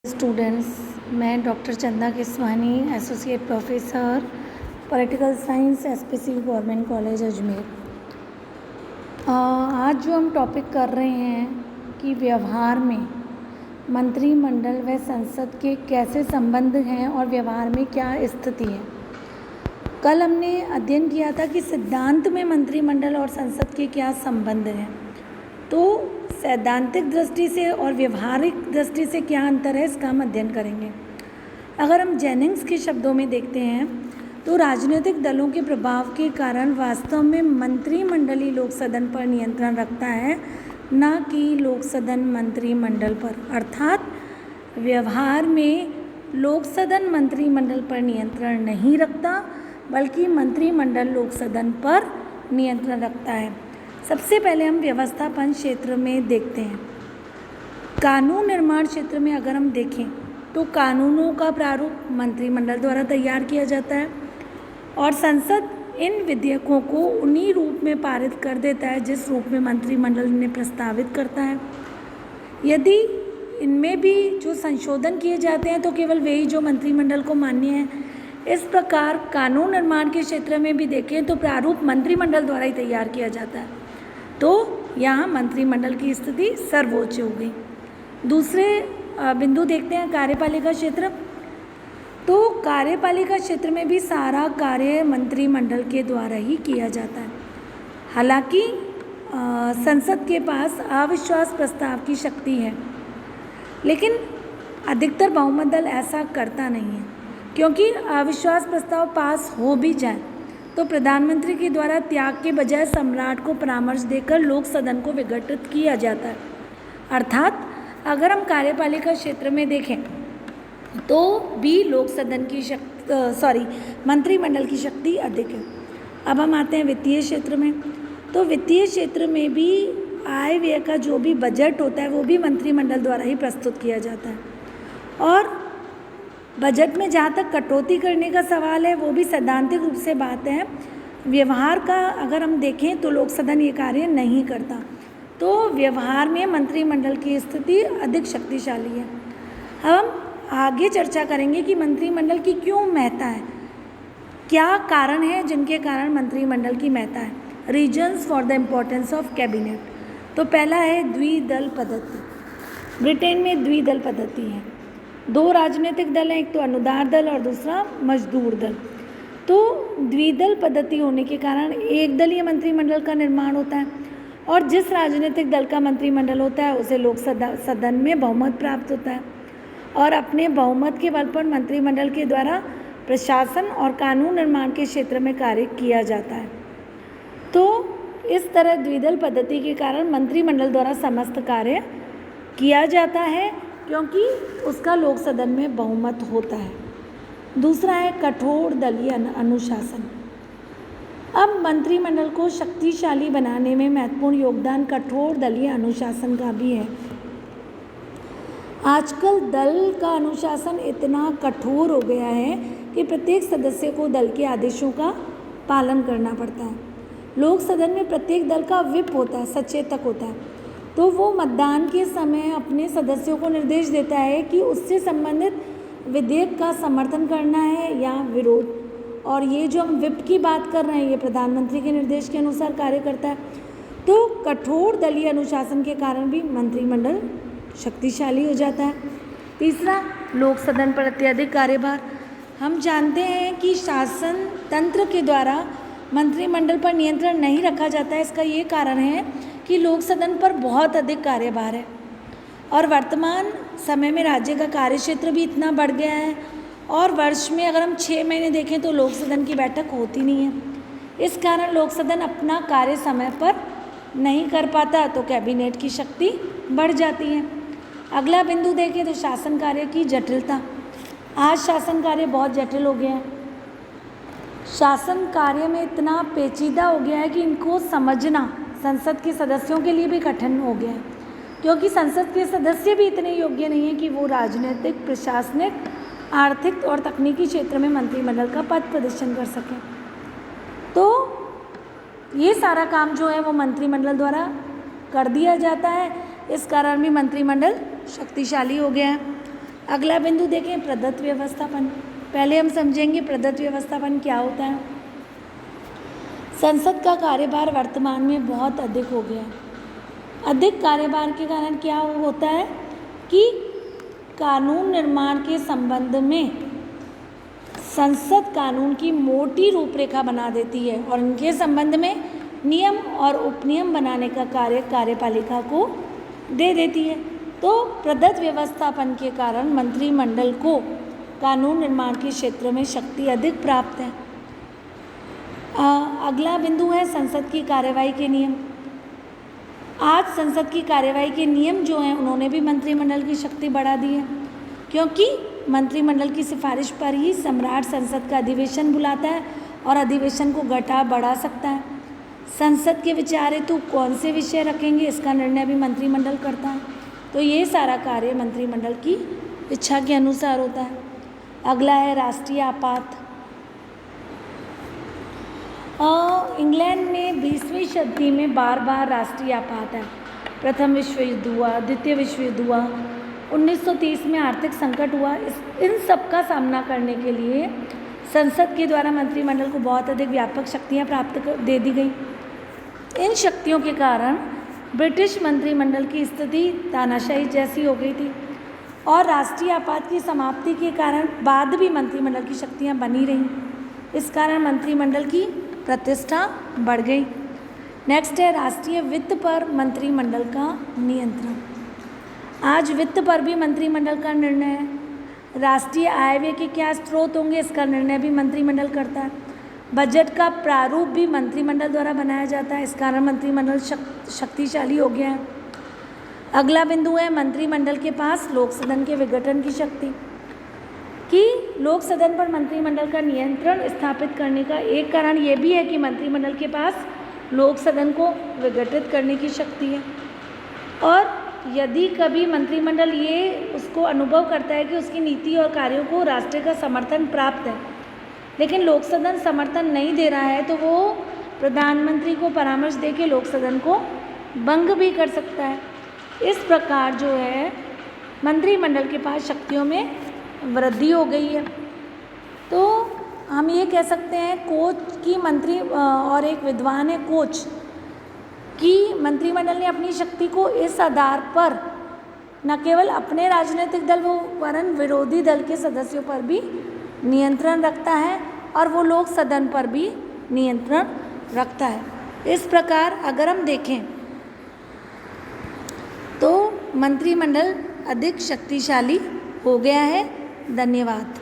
Students, मैं doctor Chanda Kiswani, associate professor political science, SPC government college Ajmer. आज जो हम टॉपिक कर रहे हैं कि व्यवहार में मंत्रिमंडल व संसद के कैसे संबंध हैं और व्यवहार में क्या स्थिति है। कल हमने अध्ययन किया था कि सिद्धांत में मंत्रिमंडल और संसद के क्या संबंध हैं। तो सैद्धांतिक दृष्टि से और व्यवहारिक दृष्टि से क्या अंतर है, इसका हम अध्ययन करेंगे। अगर हम जेनिंग्स के शब्दों में देखते हैं तो राजनीतिक दलों के प्रभाव के कारण वास्तव में मंत्रिमंडलीय लोक सदन पर नियंत्रण रखता है, न कि लोक सदन मंत्रिमंडल पर। अर्थात व्यवहार में लोक सदन मंत्रिमंडल पर नियंत्रण नहीं रखता, बल्कि मंत्रिमंडल लोक सदन पर नियंत्रण रखता है। सबसे पहले हम व्यवस्थापन क्षेत्र में देखते हैं। कानून निर्माण क्षेत्र में अगर हम देखें तो कानूनों का प्रारूप मंत्रिमंडल द्वारा तैयार किया जाता है और संसद इन विधेयकों को उन्हीं रूप में पारित कर देता है जिस रूप में मंत्रिमंडल ने प्रस्तावित करता है। यदि इनमें भी जो संशोधन किए जाते हैं तो केवल वही जो मंत्रिमंडल को मान्य है। इस प्रकार कानून निर्माण के क्षेत्र में भी देखें तो प्रारूप मंत्रिमंडल द्वारा ही तैयार किया जाता है, तो यहाँ मंत्रिमंडल की स्थिति सर्वोच्च हो गई। दूसरे बिंदु देखते हैं कार्यपालिका क्षेत्र। तो कार्यपालिका क्षेत्र में भी सारा कार्य मंत्रिमंडल के द्वारा ही किया जाता है। हालांकि संसद के पास अविश्वास प्रस्ताव की शक्ति है, लेकिन अधिकतर बहुमत दल ऐसा करता नहीं है, क्योंकि अविश्वास प्रस्ताव पास हो भी जाए तो प्रधानमंत्री के द्वारा त्याग के बजाय सम्राट को परामर्श देकर लोक सदन को विघटित किया जाता है। अर्थात अगर हम कार्यपालिका क्षेत्र में देखें तो भी लोक सदन की मंत्रिमंडल की शक्ति अधिक है। अब हम आते हैं वित्तीय क्षेत्र में। तो वित्तीय क्षेत्र में भी आय व्यय का जो भी बजट होता है वो भी मंत्रिमंडल द्वारा ही प्रस्तुत किया जाता है, और बजट में जहाँ तक कटौती करने का सवाल है वो भी सैद्धांतिक रूप से बात है। व्यवहार का अगर हम देखें तो लोक सदन ये कार्य नहीं करता, तो व्यवहार में मंत्रिमंडल की स्थिति अधिक शक्तिशाली है। हम आगे चर्चा करेंगे कि मंत्रिमंडल की क्यों महत्ता है, क्या कारण है जिनके कारण मंत्रिमंडल की महत्ता है। Reasons for the importance of cabinet. तो पहला है द्विदल पद्धति। ब्रिटेन में द्विदल पद्धति है। दो राजनीतिक दल हैं, एक तो अनुदार दल और दूसरा मजदूर दल। तो द्विदल पद्धति होने के कारण एक दलीय मंत्रिमंडल का निर्माण होता है, और जिस राजनीतिक दल का मंत्रिमंडल होता है उसे लोक सदन में बहुमत प्राप्त होता है, और अपने बहुमत के बल पर मंत्रिमंडल के द्वारा प्रशासन और कानून निर्माण के क्षेत्र में कार्य किया जाता है। तो इस तरह द्विदल पद्धति के कारण मंत्रिमंडल द्वारा समस्त कार्य किया जाता है, क्योंकि उसका लोक सदन में बहुमत होता है। दूसरा है कठोर दलीय अनुशासन। अब मंत्रिमंडल को शक्तिशाली बनाने में महत्वपूर्ण योगदान कठोर दलीय अनुशासन का भी है। आजकल दल का अनुशासन इतना कठोर हो गया है कि प्रत्येक सदस्य को दल के आदेशों का पालन करना पड़ता है। लोक सदन में प्रत्येक दल का व्हिप होता है, सचेतक होता है, तो वो मतदान के समय अपने सदस्यों को निर्देश देता है कि उससे संबंधित विधेयक का समर्थन करना है या विरोध। और ये जो हम व्हिप की बात कर रहे हैं ये प्रधानमंत्री के निर्देश के अनुसार कार्य करता है। तो कठोर दलीय अनुशासन के कारण भी मंत्रिमंडल शक्तिशाली हो जाता है। तीसरा, लोक सदन पर अत्यधिक कार्यभार। हम जानते हैं कि शासन तंत्र के द्वारा मंत्रिमंडल पर नियंत्रण नहीं रखा जाता है। इसका ये कारण है कि लोक सदन पर बहुत अधिक कार्यभार है, और वर्तमान समय में राज्य का कार्यक्षेत्र भी इतना बढ़ गया है, और वर्ष में अगर हम 6 महीने देखें तो लोक सदन की बैठक होती नहीं है। इस कारण लोक सदन अपना कार्य समय पर नहीं कर पाता, तो कैबिनेट की शक्ति बढ़ जाती है। अगला बिंदु देखें तो शासन कार्य की जटिलता। आज शासन कार्य बहुत जटिल हो गया है। शासन कार्य में इतना पेचीदा हो गया है कि इनको समझना संसद के सदस्यों के लिए भी कठिन हो गया है, क्योंकि संसद के सदस्य भी इतने योग्य नहीं हैं कि वो राजनीतिक, प्रशासनिक, आर्थिक और तकनीकी क्षेत्र में मंत्रिमंडल का पद प्रदर्शन कर सकें। तो ये सारा काम जो है वो मंत्रिमंडल द्वारा कर दिया जाता है। इस कारण भी मंत्रिमंडल शक्तिशाली हो गया है। अगला बिंदु देखें, प्रदत्त व्यवस्थापन। पहले हम समझेंगे प्रदत्त व्यवस्थापन क्या होता है। संसद का कार्यभार वर्तमान में बहुत अधिक हो गया है। अधिक कार्यभार के कारण क्या होता है कि कानून निर्माण के संबंध में संसद कानून की मोटी रूपरेखा बना देती है और इनके संबंध में नियम और उपनियम बनाने का कार्य कार्यपालिका को दे देती है। तो प्रदत्त व्यवस्थापन के कारण मंत्रिमंडल को कानून निर्माण के क्षेत्र में शक्ति अधिक प्राप्त है। अगला बिंदु है संसद की कार्यवाही के नियम। आज संसद की कार्यवाही के नियम जो हैं उन्होंने भी मंत्रिमंडल की शक्ति बढ़ा दी है, क्योंकि मंत्रिमंडल की सिफारिश पर ही सम्राट संसद का अधिवेशन बुलाता है और अधिवेशन को घटा बढ़ा सकता है। संसद के विचार हेतु कौन से विषय रखेंगे इसका निर्णय भी मंत्रिमंडल करता है। तो ये सारा कार्य मंत्रिमंडल की इच्छा के अनुसार होता है। अगला है राष्ट्रीय आपात। इंग्लैंड में 20वीं शताब्दी में बार बार राष्ट्रीय आपात है। प्रथम विश्व युद्ध हुआ, द्वितीय विश्व युद्ध हुआ, 1930 में आर्थिक संकट हुआ। इन सब का सामना करने के लिए संसद के द्वारा मंत्रिमंडल को बहुत अधिक व्यापक शक्तियाँ दे दी गई। इन शक्तियों के कारण ब्रिटिश मंत्रिमंडल की स्थिति तानाशाही जैसी हो गई थी और राष्ट्रीय आपात की समाप्ति के कारण बाद भी मंत्रिमंडल की शक्तियाँ बनी रहीं। इस कारण मंत्रिमंडल की प्रतिष्ठा बढ़ गई। नेक्स्ट है राष्ट्रीय वित्त पर मंत्रिमंडल का नियंत्रण। आज वित्त पर भी मंत्रिमंडल का निर्णय है। राष्ट्रीय आय व्यय के क्या स्रोत होंगे इसका निर्णय भी मंत्रिमंडल करता है। बजट का प्रारूप भी मंत्रिमंडल द्वारा बनाया जाता है। इस कारण मंत्रिमंडल शक्तिशाली हो गया है। अगला बिंदु है मंत्रिमंडल के पास लोक सदन के विघटन की शक्ति। कि लोक सदन पर मंत्रिमंडल का नियंत्रण स्थापित करने का एक कारण ये भी है कि मंत्रिमंडल के पास लोक सदन को विघटित करने की शक्ति है। और यदि कभी मंत्रिमंडल ये उसको अनुभव करता है कि उसकी नीति और कार्यों को राष्ट्र का समर्थन प्राप्त है, लेकिन लोक सदन समर्थन नहीं दे रहा है, तो वो प्रधानमंत्री को परामर्श दे के लोक सदन को भंग भी कर सकता है। इस प्रकार जो है मंत्रिमंडल के पास शक्तियों में वृद्धि हो गई है। तो हम ये कह सकते हैं कोच की मंत्री और एक विद्वान है कोच कि मंत्रिमंडल ने अपनी शक्ति को इस आधार पर न केवल अपने राजनीतिक दल वरन विरोधी दल के सदस्यों पर भी नियंत्रण रखता है और वो लोक सदन पर भी नियंत्रण रखता है। इस प्रकार अगर हम देखें तो मंत्रिमंडल अधिक शक्तिशाली हो गया है। धन्यवाद।